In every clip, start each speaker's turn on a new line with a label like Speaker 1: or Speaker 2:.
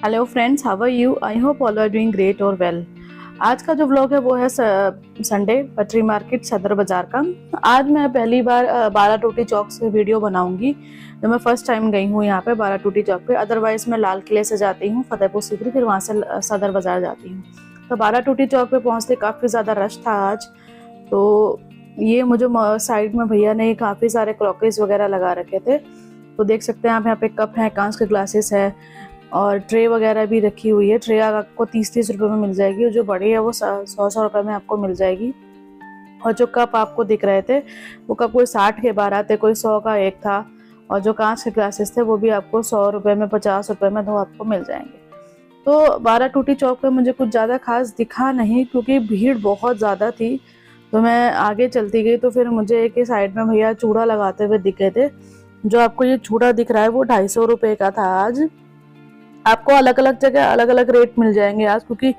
Speaker 1: Hello friends, how are you? I hope all are doing great और well. आज का जो व्लॉग है वो है संडे पटरी मार्केट सदर बाजार का। आज मैं पहली बार बारा टूटी चौक से वीडियो बनाऊंगी। जो मैं फर्स्ट टाइम गई हूँ यहाँ पे बारा टूटी चौक पे। अदरवाइज मैं लाल किले से जाती हूँ फतेहपुर सीकरी, फिर वहाँ से सदर बाजार जाती हूँ। तो बारा टूटी चौक पे पहुँचते काफ़ी ज़्यादा रश था आज। तो ये मुझे साइड में भैया ने काफ़ी सारे क्रॉकरीज वगैरह लगा रखे थे। तो देख सकते हैं आप, यहाँ पे कप है, कांच के ग्लासेस है और ट्रे वगैरह भी रखी हुई है। ट्रे आपको 30-30 रुपए में मिल जाएगी और जो बड़ी है वो 100-100 रुपए में आपको मिल जाएगी। और जो कप आपको दिख रहे थे वो कप कोई 60 के 12 थे, कोई 100 का एक था। और जो कांच के ग्लासेस थे वो भी आपको 100 रुपए में, 50 रुपए में 2 आपको मिल जाएंगे। तो बारा टूटी चौक पे मुझे कुछ ज़्यादा खास दिखा नहीं, क्योंकि भीड़ बहुत ज़्यादा थी। तो मैं आगे चलती गई तो फिर मुझे एक साइड में भैया चूड़ा लगाते हुए दिखे थे। जो आपको ये चूड़ा दिख रहा है वो 250 रुपए का था। आज आपको अलग अलग जगह अलग अलग रेट मिल जाएंगे आज, क्योंकि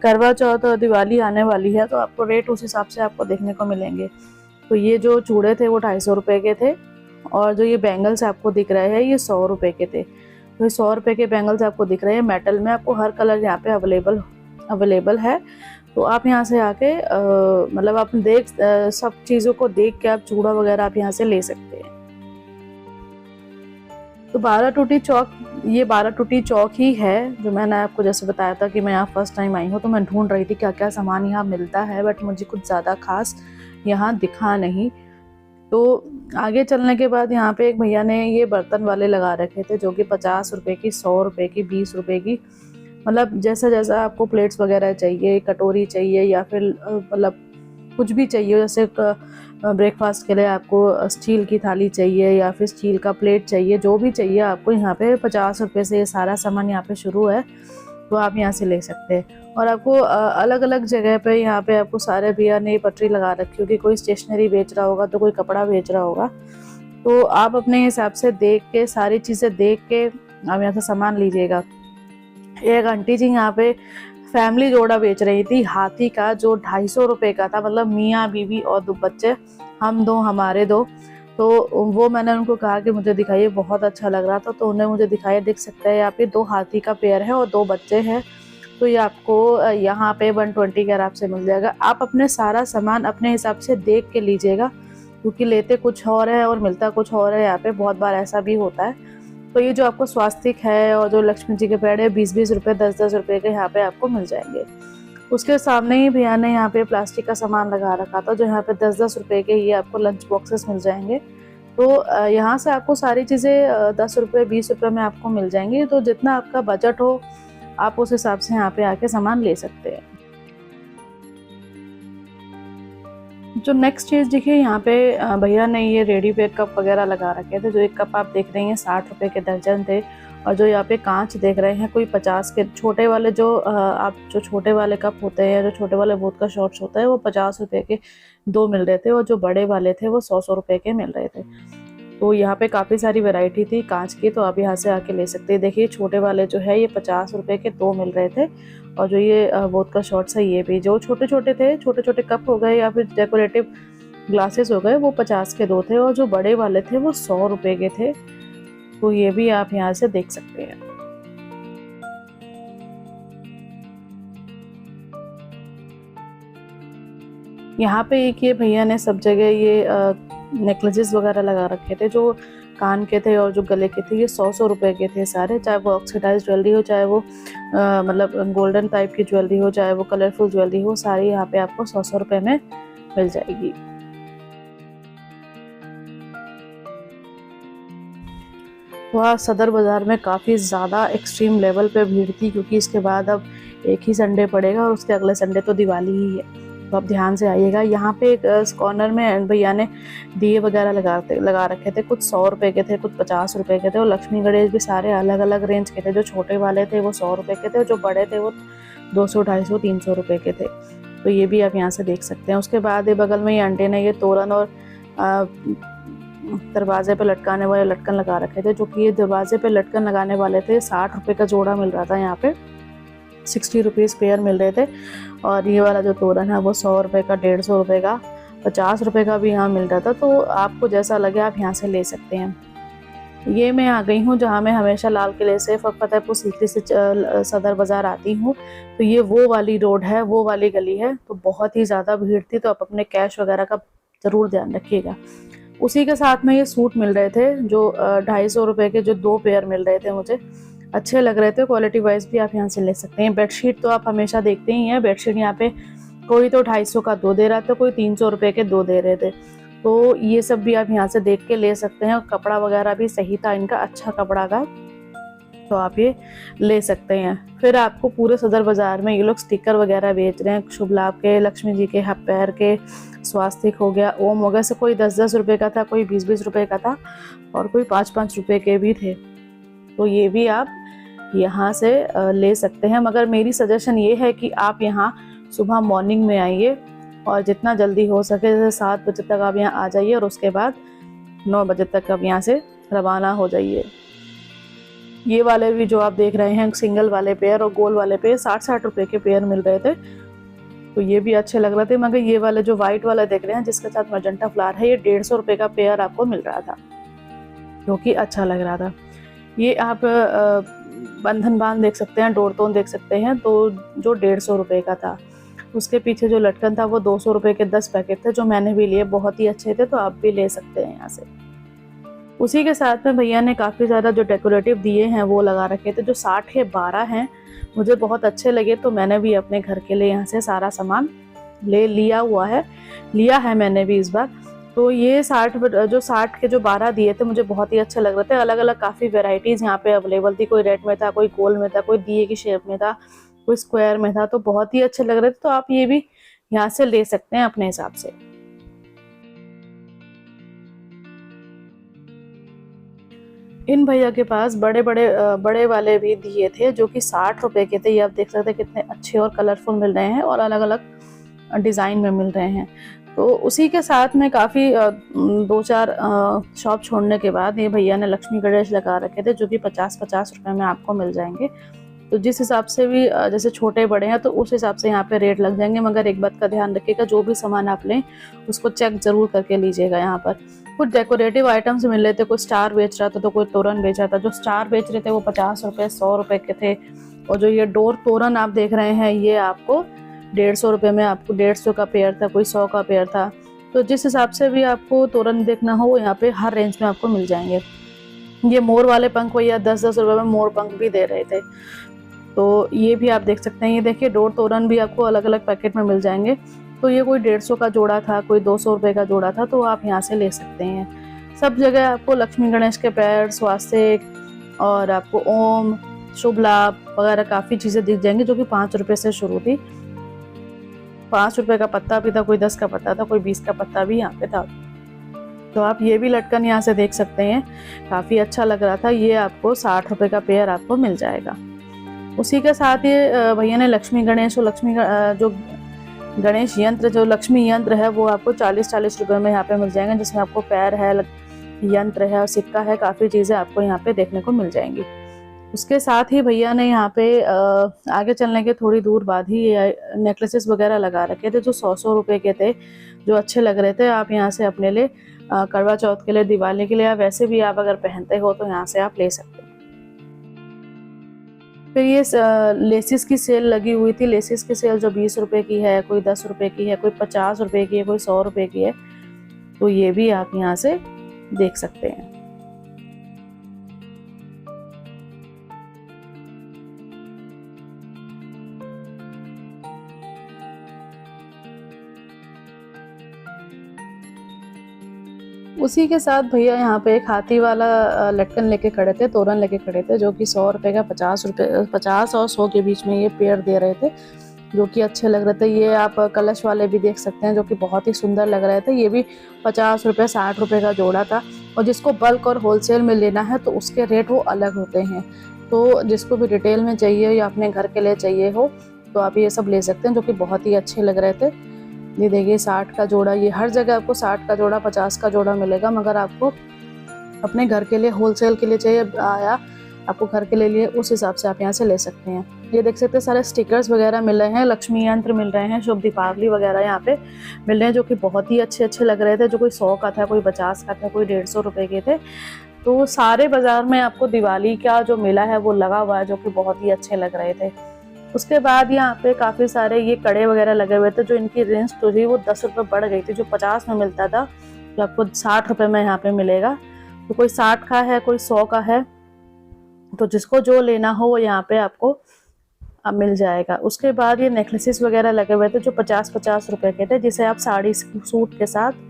Speaker 1: करवा चौथ और दिवाली आने वाली है, तो आपको रेट उस हिसाब से आपको देखने को मिलेंगे। तो ये जो चूड़े थे वो 250 रुपए के थे और जो ये बैंगल्स आपको दिख रहे हैं ये 100 रुपए के थे। तो ये 100 रुपए के बैंगल्स आपको दिख रहे हैं मेटल में। आपको हर कलर यहाँ पे अवेलेबल है। तो आप यहाँ से आके मतलब आप सब चीज़ों को देख के आप चूड़ा वगैरह आप यहाँ से ले सकते हैं। तो बारा टूटी चौक ही है जो मैंने आपको जैसे बताया था कि मैं यहाँ फर्स्ट टाइम आई हूँ। तो मैं ढूंढ रही थी क्या क्या सामान यहाँ मिलता है, बट मुझे कुछ ज़्यादा खास यहाँ दिखा नहीं। तो आगे चलने के बाद यहाँ पे एक भैया ने ये बर्तन वाले लगा रखे थे, जो कि 50 रुपए की, 100 रुपए की, 20 रुपए की, मतलब जैसा जैसा आपको प्लेट्स वगैरह चाहिए, कटोरी चाहिए या फिर मतलब कुछ भी चाहिए। जैसे ब्रेकफास्ट के लिए आपको स्टील की थाली चाहिए या फिर स्टील का प्लेट चाहिए, जो भी चाहिए आपको यहाँ पे 50 रुपए से ये सारा सामान यहाँ पे शुरू है। तो आप यहाँ से ले सकते हैं। और आपको अलग अलग जगह पे यहाँ पे आपको सारे भैया ने पटरी लगा रखी होगी। कोई स्टेशनरी बेच रहा होगा तो कोई कपड़ा बेच रहा होगा। तो आप अपने हिसाब से देख के, सारी चीज़ें देख के आप यहाँ से सामान लीजिएगा। एक आंटी जी यहाँ पे फैमिली जोड़ा बेच रही थी हाथी का, जो 250 रुपए का था। मतलब मियाँ बीवी और 2 बच्चे, हम 2 हमारे 2। तो वो मैंने उनको कहा कि मुझे दिखाइए, बहुत अच्छा लग रहा था। तो उन्हें मुझे दिखाया, देख सकते हैं यहाँ पे 2 हाथी का पेयर है और 2 बच्चे हैं। तो ये आपको यहाँ पे 120 के आराम से मिल जाएगा। आप अपने सारा सामान अपने हिसाब से देख के लीजिएगा, क्योंकि लेते कुछ और है और मिलता कुछ और है। यहाँ पे बहुत बार ऐसा भी होता है। तो ये जो आपको स्वास्तिक है और जो लक्ष्मी जी के पेड़ है 20-20 रुपए, 10-10 रुपए के यहाँ पे आपको मिल जाएंगे। उसके सामने ही भैया ने यहाँ पे प्लास्टिक का सामान लगा रखा था, जो यहाँ पे 10-10 रुपए के ये आपको लंच बॉक्सेस मिल जाएंगे। तो यहाँ से आपको सारी चीज़ें 10 रुपये 20 रुपये में आपको मिल जाएंगी। तो जितना आपका बजट हो आप उस हिसाब से यहाँ पे आके सामान ले सकते हैं। जो नेक्स्ट चीज़ देखिए, यहाँ पे भैया ने ये रेडी पे कप वगैरह लगा रखे थे। जो एक कप आप देख रहे हैं 60 रुपए के दर्जन थे। और जो यहाँ पे कांच देख रहे हैं कोई 50 के, छोटे वाले जो छोटे वाले कप होते हैं, जो छोटे वाले वोट का शॉट्स होता है, वो 50 रुपए के 2 मिल रहे थे। और जो बड़े वाले थे वो 100-100 रुपए के मिल रहे थे। तो यहाँ पे काफ़ी सारी वैरायटी थी कांच की, तो आप यहाँ से आके ले सकते हैं। देखिए छोटे वाले जो है ये 50 रुपए के 2 मिल रहे थे। और जो ये वोट का शॉट्स है ये भी, जो छोटे छोटे थे, छोटे छोटे कप हो गए या फिर डेकोरेटिव ग्लासेस हो गए, वो 50 के 2 थे। और जो बड़े वाले थे वो 100 रुपए के थे। तो ये भी आप यहाँ से देख सकते हैं। यहाँ पे एक ये भैया ने सब जगह ये नेकलेसेस वगैरह लगा रखे थे, जो कान के थे और जो गले के थे। ये 100-100 रुपए के थे सारे, चाहे वो ऑक्सीडाइज ज्वेलरी हो, चाहे वो मतलब गोल्डन टाइप की ज्वेलरी हो, चाहे वो कलरफुल ज्वेलरी हो, सारी यहाँ पे आपको 100-100 रुपए में मिल जाएगी। वहाँ सदर बाज़ार में काफ़ी ज़्यादा एक्सट्रीम लेवल पे भीड़ थी, क्योंकि इसके बाद अब एक ही संडे पड़ेगा और उसके अगले संडे तो दिवाली ही है। तो आप ध्यान से आइएगा। यहाँ पे एक कॉर्नर में भैया ने दिए वगैरह लगा रखे थे। कुछ 100 रुपए के थे, कुछ 50 रुपए के थे। और लक्ष्मी गणेश भी सारे अलग अलग रेंज के थे। जो छोटे वाले थे वो 100 रुपए के थे और जो बड़े थे वो 200, 250, 300 रुपए के थे। तो ये भी आप यहाँ से देख सकते हैं। उसके बाद ये बगल में ये आंटी ने ये तोरण और दरवाजे पे लटकाने वाले लटकन लगा रखे थे, जो कि ये दरवाजे पे लटकन लगाने वाले थे 60 रुपए का जोड़ा मिल रहा था। यहाँ पे 60 रुपीज़ पेयर मिल रहे थे। और ये वाला जो तोरण है वो 100 रुपए का, 150 रुपए का, 50 रुपए का भी यहाँ मिल रहा था। तो आपको जैसा लगे आप यहाँ से ले सकते हैं। ये मैं आ गई हूँ जहाँ मैं हमेशा लाल किले से फतेहपुर सीकरी से सदर बाज़ार आती हूँ। तो ये वो वाली रोड है, वो वाली गली है। तो बहुत ही ज़्यादा भीड़ थी, तो आप अपने कैश वगैरह का ज़रूर ध्यान रखिएगा। उसी के साथ में ये सूट मिल रहे थे जो 250 रुपये के, जो 2 पेयर मिल रहे थे, मुझे अच्छे लग रहे थे। क्वालिटी वाइज भी आप यहाँ से ले सकते हैं। बेडशीट तो आप हमेशा देखते ही हैं। बेडशीट यहाँ पे कोई तो 250 का 2 दे रहा था, कोई 300 रुपये के 2 दे रहे थे। तो ये सब भी आप यहाँ से देख के ले सकते हैं। और कपड़ा वगैरह भी सही था इनका, अच्छा कपड़ा था, तो आप ये ले सकते हैं। फिर आपको पूरे सदर बाज़ार में ये लोग स्टिकर वगैरह बेच रहे हैं, शुभ लाभ के, लक्ष्मी जी के, पैर के, स्वास्तिक हो गया, ओम हो गया। से कोई 10-10 रुपये का था, कोई 20-20 रुपये का था, और कोई 5-5 रुपये के भी थे। तो ये भी आप यहाँ से ले सकते हैं। मगर मेरी सजेशन ये है कि आप यहाँ सुबह मॉर्निंग में आइए, और जितना जल्दी हो सके, जैसे 7 बजे तक आप यहाँ आ जाइए, और उसके बाद 9 बजे तक आप यहाँ से रवाना हो जाइए। ये वाले भी जो आप देख रहे हैं, सिंगल वाले पेयर और गोल वाले पेयर 60-60 रुपये के पेयर मिल रहे थे। तो ये भी अच्छे लग रहे थे। मगर ये वाले जो वाइट वाला देख रहे हैं, जिसके साथ मजेंटा फ्लावर है, ये 150 रुपये का पेयर आपको मिल रहा था, जो कि अच्छा लग रहा था। ये आप बंधन बांध देख सकते हैं, डोरतोन देख सकते हैं, तो जो 150 रुपये का था। उसके पीछे जो लटकन था वो 200 रुपये के 10 पैकेट थे, जो मैंने भी लिए, बहुत ही अच्छे थे। तो आप भी ले सकते हैं यहाँ से। उसी के साथ में भैया ने काफ़ी ज़्यादा जो डेकोरेटिव दिए हैं वो लगा रखे थे, जो 60 के 12 हैं, मुझे बहुत अच्छे लगे। तो मैंने भी अपने घर के लिए यहाँ से सारा सामान लिया है मैंने भी इस बार। तो ये 60 के जो 12 दिए थे, मुझे बहुत ही अच्छे लग रहे थे। अलग अलग काफ़ी वेराइटीज़ यहाँ पे अवेलेबल थी। कोई रेड में था, कोई गोल में था, कोई दिए की शेप में था, कोई स्क्वायर में था। तो बहुत ही अच्छे लग रहे थे। तो आप ये भी यहाँ से ले सकते हैं अपने हिसाब से। इन भैया के पास बड़े वाले भी दिए थे, जो कि 60 रुपये के थे। ये आप देख सकते हैं कितने अच्छे और कलरफुल मिल रहे हैं, और अलग अलग डिज़ाइन में मिल रहे हैं। तो उसी के साथ में काफ़ी 2-4 शॉप छोड़ने के बाद ये भैया ने लक्ष्मी गणेश लगा रखे थे, जो कि 50-50 रुपये में आपको मिल जाएंगे। तो जिस हिसाब से भी जैसे छोटे बड़े हैं, तो उस हिसाब से यहाँ पे रेट लग जाएंगे। मगर एक बात का ध्यान रखिएगा, जो भी सामान आप लें उसको चेक ज़रूर करके लीजिएगा। यहाँ पर कुछ डेकोरेटिव आइटम्स मिल रहे थे, कोई स्टार बेच रहा था, तो कोई तोरण बेच रहा था। जो स्टार बेच रहे थे वो 50 रुपये 100 रुपये के थे, और जो ये डोर तोरण आप देख रहे हैं, ये आपको 150 रुपये में, आपको 150 का पेयर था, कोई 100 का पेयर था। तो जिस हिसाब से भी आपको तोरण देखना हो, यहाँ पे हर रेंज में आपको मिल जाएंगे। ये मोर वाले पंख भैया 10-10 रुपये में मोर पंख भी दे रहे थे। तो ये भी आप देख सकते हैं। ये देखिए डोर तोरण भी आपको अलग अलग पैकेट में मिल जाएंगे। तो ये कोई 150 का जोड़ा था, कोई 200 रुपये का जोड़ा था। तो आप यहाँ से ले सकते हैं। सब जगह आपको लक्ष्मी गणेश के पैर, स्वास्तिक, और आपको ओम, शुभ लाभ वगैरह काफ़ी चीज़ें दिख जाएंगी, जो कि 5 रुपये से शुरू थी। 5 रुपये का पत्ता भी था, कोई 10 का पत्ता था, कोई 20 का पत्ता भी यहाँ पे था। तो आप ये भी लटकन यहाँ से देख सकते हैं, काफ़ी अच्छा लग रहा था। ये आपको 60 रुपये का पेयर आपको मिल जाएगा। उसी के साथ ये भैया ने लक्ष्मी गणेश और जो गणेश यंत्र, जो लक्ष्मी यंत्र है, वो आपको 40-40 रुपये में यहाँ पे मिल जाएंगे, जिसमें आपको पैर है, यंत्र है और सिक्का है, काफ़ी चीज़ें आपको यहाँ पे देखने को मिल जाएंगी। उसके साथ ही भैया ने यहाँ पे आगे चलने के थोड़ी दूर बाद ही नेकलेसेस वगैरह लगा रखे थे, जो 100-100 रुपये के थे, जो अच्छे लग रहे थे। आप यहाँ से अपने लिए करवा चौथ के लिए, दिवाली के लिए, या वैसे भी आप अगर पहनते हो तो यहाँ से आप ले सकते हो। फिर ये लेसिस की सेल लगी हुई थी। लेसिस की सेल जो 20 रुपये की है, कोई 10 रुपये की है, कोई 50 रुपये की है, कोई 100 रुपये की है। तो ये भी आप यहाँ से देख सकते हैं। उसी के साथ भैया यहाँ पे एक हाथी वाला लटकन लेके खड़े थे, तोरण लेके खड़े थे, जो कि 100 रुपये का 50 और 100 के बीच में ये पेयर दे रहे थे, जो कि अच्छे लग रहे थे। ये आप कलश वाले भी देख सकते हैं, जो कि बहुत ही सुंदर लग रहे थे। ये भी 50 रुपये 60 रुपये का जोड़ा था। और जिसको बल्क और होलसेल में लेना है तो उसके रेट वो अलग होते हैं। तो जिसको भी रिटेल में चाहिए या अपने घर के लिए चाहिए हो, तो आप ये सब ले सकते हैं, जो कि बहुत ही अच्छे लग रहे थे। ये देखिए 60 का जोड़ा, ये हर जगह आपको 60 का जोड़ा, 50 का जोड़ा मिलेगा। मगर आपको अपने घर के लिए होलसेल के लिए चाहिए, या आपको घर के लिए उस हिसाब से आप यहाँ से ले सकते हैं। ये देख सकते हैं सारे स्टिकर्स वगैरह मिल रहे हैं, लक्ष्मी यंत्र मिल रहे हैं, शुभ दीपावली वगैरह यहाँ पे मिल रहे हैं, जो कि बहुत ही अच्छे लग रहे थे। जो कोई 100 का था, कोई 50 का था, कोई 150 रुपये के थे। तो सारे बाजार में आपको दिवाली का जो मेला है वो लगा हुआ है, जो कि बहुत ही अच्छे लग रहे थे। उसके बाद यहाँ पे काफ़ी सारे ये कड़े वगैरह लगे हुए थे, जो इनकी रेंज तो थी वो 10 रुपये बढ़ गई थी। जो 50 में मिलता था जो आपको 60 रुपये में यहाँ पे मिलेगा। तो कोई 60 का है, कोई 100 का है, तो जिसको जो लेना हो वो यहाँ पे आपको अब मिल जाएगा। उसके बाद ये नेकलेसेस वगैरह लगे हुए थे जो 50-50 रुपए के थे, जिसे आप साड़ी सूट के साथ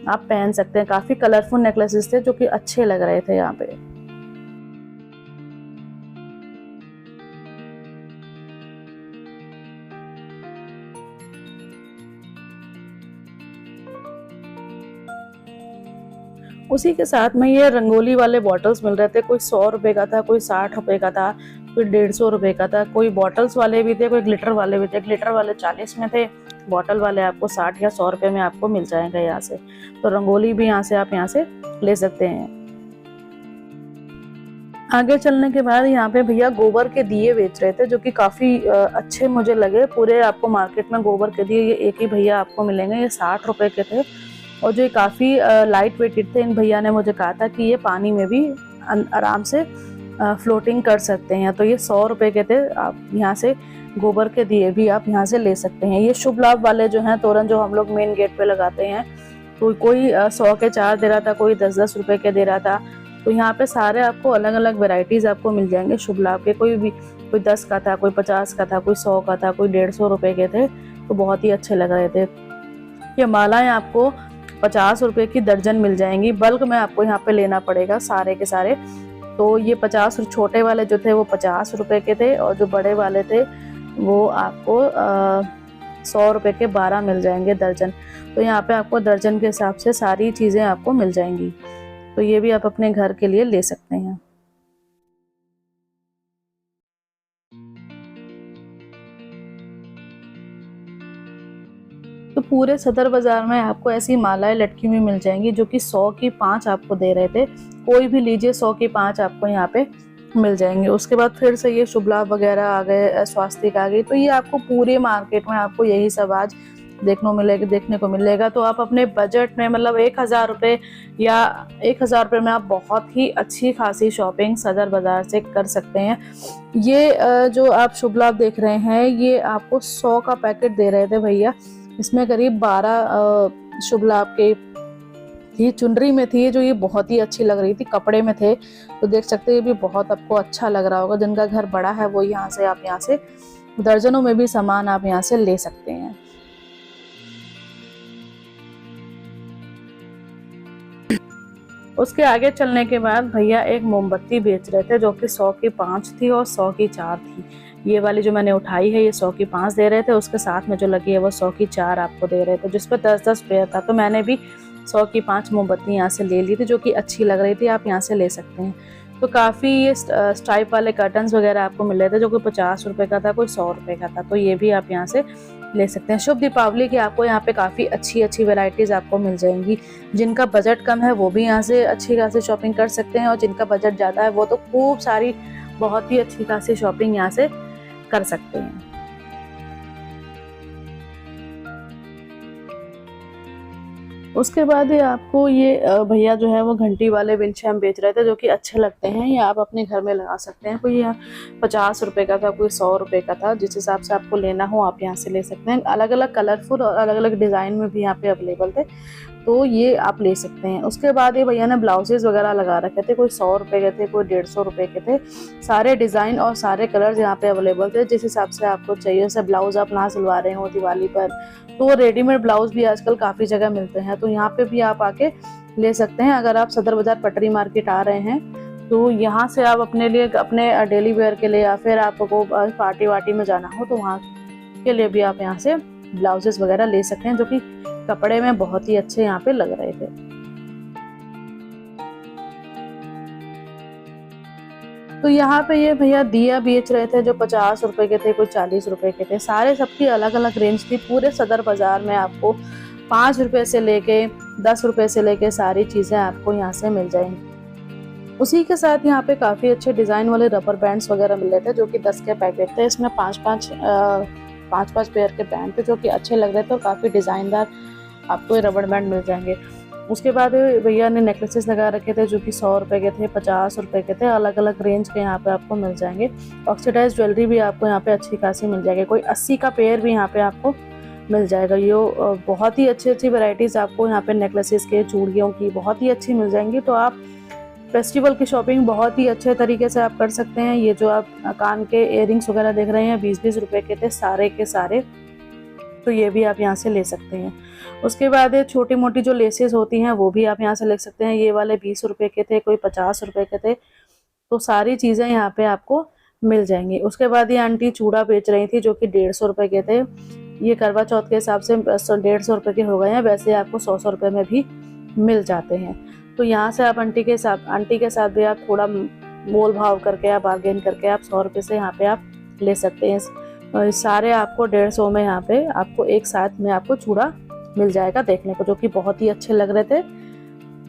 Speaker 1: आप पहन सकते हैं। काफ़ी कलरफुल नेकलेसेस थे जो कि अच्छे लग रहे थे यहाँ पे। उसी के साथ में ये रंगोली वाले बॉटल्स मिल रहे थे। कोई 100 रुपए का था, कोई 60 रुपए का था, कोई 150 रुपए का था। कोई बॉटल्स वाले भी थे, कोई ग्लिटर वाले भी थे। ग्लिटर वाले 40 में थे, बॉटल वाले आपको 60 या 100 रुपए में आपको मिल जाएगा यहाँ से। तो रंगोली भी यहाँ से आप यहाँ से ले सकते हैं। आगे चलने के बाद यहाँ पे भैया गोबर के दिए बेच रहे थे, जो कि काफ़ी अच्छे मुझे लगे। पूरे आपको मार्केट में गोबर के दिए ये एक ही भैया आपको मिलेंगे। ये 60 रुपए के थे और जो काफ़ी लाइट वेटेड थे। इन भैया ने मुझे कहा था कि ये पानी में भी आराम से फ्लोटिंग कर सकते हैं। तो ये 100 रुपए के थे। आप यहाँ से गोबर के दिए भी आप यहाँ से ले सकते हैं। ये शुभ लाभ वाले जो हैं तोरण, जो हम लोग मेन गेट पे लगाते हैं, तो कोई 100 के 4 दे रहा था, कोई 10-10 रुपए के दे रहा था। तो यहाँ पे सारे आपको अलग अलग वेराइटीज़ आपको मिल जाएंगे शुभ लाभ के। कोई 10 का था, कोई 50 का था, कोई 100 का था, कोई 150 रुपए के थे। तो बहुत ही अच्छे लग रहे थे। ये मालाएं आपको 50 रुपए की दर्जन मिल जाएंगी। बल्क में आपको यहाँ पे लेना पड़ेगा सारे के सारे। तो ये 50, छोटे वाले जो थे वो 50 रुपए के थे, और जो बड़े वाले थे वो आपको 100 रुपए के 12 मिल जाएंगे दर्जन। तो यहाँ पे आपको दर्जन के हिसाब से सारी चीज़ें आपको मिल जाएंगी। तो ये भी आप अपने घर के लिए ले सकते हैं। तो पूरे सदर बाजार में आपको ऐसी मालाएं लटकी हुई मिल जाएंगी, जो कि 100 की 5 आपको दे रहे थे। कोई भी लीजिए, 100 की 5 आपको यहाँ पे मिल जाएंगे। उसके बाद फिर से ये शुभ लाभ वगैरह आ गए, स्वास्तिक आ गई। तो ये आपको पूरे मार्केट में आपको यही सब आज देखने को मिलेगा। तो आप अपने बजट में, मतलब 1000 रुपये या 1000 रुपये में आप बहुत ही अच्छी खासी शॉपिंग सदर बाजार से कर सकते हैं। ये जो आप शुभ लाभ देख रहे हैं, ये आपको 100 का पैकेट दे रहे थे भैया। इसमें करीब 12 शुभ लाभ के थी। चुनरी में थी, जो ये बहुत ही अच्छी लग रही थी, कपड़े में थे। तो देख सकते हैं ये भी बहुत आपको अच्छा लग रहा होगा। जिनका घर बड़ा है वो यहाँ से दर्जनों में भी सामान आप यहाँ से ले सकते हैं। उसके आगे चलने के बाद भैया एक मोमबत्ती बेच रहे थे, जो कि 100 की 5 थी और 100 की 4 थी। ये वाली जो मैंने उठाई है ये 100 की 5 दे रहे थे। उसके साथ में जो लगी है वो 100 की 4 आपको दे रहे थे, जिस पर 10-10 पेयर था। तो मैंने भी 100 की 5 मोमबत्ती यहाँ से ले ली थी, जो कि अच्छी लग रही थी। आप यहाँ से ले सकते हैं। तो काफ़ी ये स्ट्राइप वाले कर्टन्स वगैरह आपको मिल रहे थे, जो कि 50 रुपये का था, कोई 100 रुपये का था। तो ये भी आप यहाँ से ले सकते हैं। शुभ दीपावली की आपको यहाँ पे काफ़ी अच्छी वैरायटीज़ आपको मिल जाएंगी। जिनका बजट कम है वो भी यहाँ से अच्छी खासी शॉपिंग कर सकते हैं, और जिनका बजट ज़्यादा है वो तो खूब सारी बहुत ही अच्छी खासी शॉपिंग यहाँ से कर सकते हैं। उसके बाद ये आपको ये भैया जो है वो घंटी वाले विंडचाइम बेच रहे थे, जो कि अच्छे लगते हैं। ये आप अपने घर में लगा सकते हैं। कोई 50 रुपये का था, कोई 100 रुपये का था। जिस हिसाब से आपको लेना हो आप यहाँ से ले सकते हैं। अलग अलग कलरफुल और अलग अलग डिज़ाइन में भी यहाँ पे अवेलेबल थे, तो ये आप ले सकते हैं। उसके बाद ये भैया ने ब्लाउजेज वगैरह लगा रखे थे। कोई 100 रुपये के थे, कोई 150 रुपये के थे। सारे डिज़ाइन और सारे कलर्स यहाँ पे अवेलेबल थे। जिस हिसाब से आपको चाहिए, जैसे ब्लाउज आप ना सिलवा रहे हो दिवाली पर, तो रेडीमेड ब्लाउज भी आजकल काफ़ी जगह मिलते हैं। तो यहाँ पे भी आप आके ले सकते हैं। अगर आप सदर बाजार पटरी मार्केट आ रहे हैं, तो यहाँ से आप अपने लिए, अपने डेली वेयर के लिए, या फिर आपको पार्टी वार्टी में जाना हो, तो वहाँ के लिए भी आप यहाँ से ब्लाउजेस वगैरह ले सकते हैं, जो कि कपड़े में बहुत ही अच्छे यहाँ पे लग रहे थे। तो यहाँ पे ये भैया दिया बेच रहे थे, जो 50 रुपए के थे, कोई 40 रुपए के थे। सारे सबकी अलग अलग रेंज थी। पूरे सदर बाजार में आपको 5 रुपए से लेके 10 रुपए से लेके सारी चीज़ें आपको यहाँ से मिल जाएंगी। उसी के साथ यहाँ पे काफ़ी अच्छे डिज़ाइन वाले रबर बैंड्स वगैरह मिल रहे थे, जो कि 10 के पैकेट थे। इसमें 5-5 पेयर के बैंड थे, जो कि अच्छे लग रहे थे, और काफ़ी डिज़ाइनदार आपको ये रबर बैंड मिल जाएंगे। उसके बाद भैया ने नेकलेसेस लगा रखे थे जो कि 100 रुपये के थे, 50 रुपये के थे, अलग अलग रेंज के यहाँ पे आपको मिल जाएंगे। ऑक्सीडाइज ज्वेलरी भी आपको यहाँ पे अच्छी खासी मिल जाएगी, कोई 80 का पेयर भी यहाँ पे आपको मिल जाएगा। ये बहुत ही अच्छी वैरायटीज़ आपको यहाँ पे नेकलेसेस के, चूड़ियों की बहुत ही अच्छी मिल जाएंगी। तो आप फेस्टिवल की शॉपिंग बहुत ही अच्छे तरीके से आप कर सकते हैं। ये जो आप कान के इयररिंग्स वगैरह देख रहे हैं 20-20 रुपये के थे सारे के सारे, तो ये भी आप यहाँ से ले सकते हैं। उसके बाद छोटी मोटी जो लेसेस होती हैं वो भी आप यहाँ से ले सकते हैं। ये वाले 20 रुपये के थे, कोई 50 रुपये के थे, तो सारी चीज़ें यहाँ पे आपको मिल जाएंगी। उसके बाद ये आंटी चूड़ा बेच रही थी जो कि 150 रुपये के थे। ये करवा चौथ के हिसाब से 150 रुपये के हो गए हैं, वैसे आपको 100 रुपये में भी मिल जाते हैं। तो यहाँ से आप आंटी के साथ भी आप थोड़ा मोल भाव करके या बार्गेन करके आप 100 रुपये से यहाँ पे आप ले सकते हैं। सारे आपको 150 में यहाँ पे आपको एक साथ में आपको चूड़ा मिल जाएगा देखने को, जो कि बहुत ही अच्छे लग रहे थे।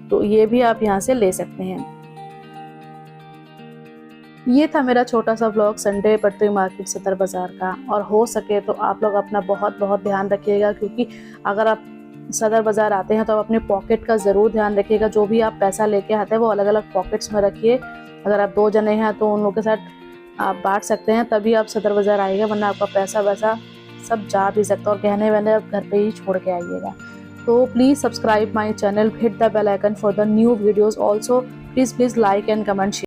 Speaker 1: तो ये भी आप यहाँ से ले सकते हैं। ये था मेरा छोटा सा व्लॉग संडे पटरी मार्केट सदर बाज़ार का। और हो सके तो आप लोग अपना बहुत बहुत ध्यान रखिएगा, क्योंकि अगर आप सदर बाज़ार आते हैं तो आप अपने पॉकेट का ज़रूर ध्यान रखिएगा। जो भी आप पैसा लेके आते हैं वो अलग अलग पॉकेट्स में रखिए। अगर आप 2 जने हैं तो उन लोगों के साथ आप बांट सकते हैं, तभी आप सदर बाज़ार आइएगा, वरना आपका पैसा वैसा सब जा भी सकता है। और गहने वहने आप घर पे ही छोड़ के आइएगा। तो please subscribe my channel, hit the bell icon for the new videos. Also please like and comment.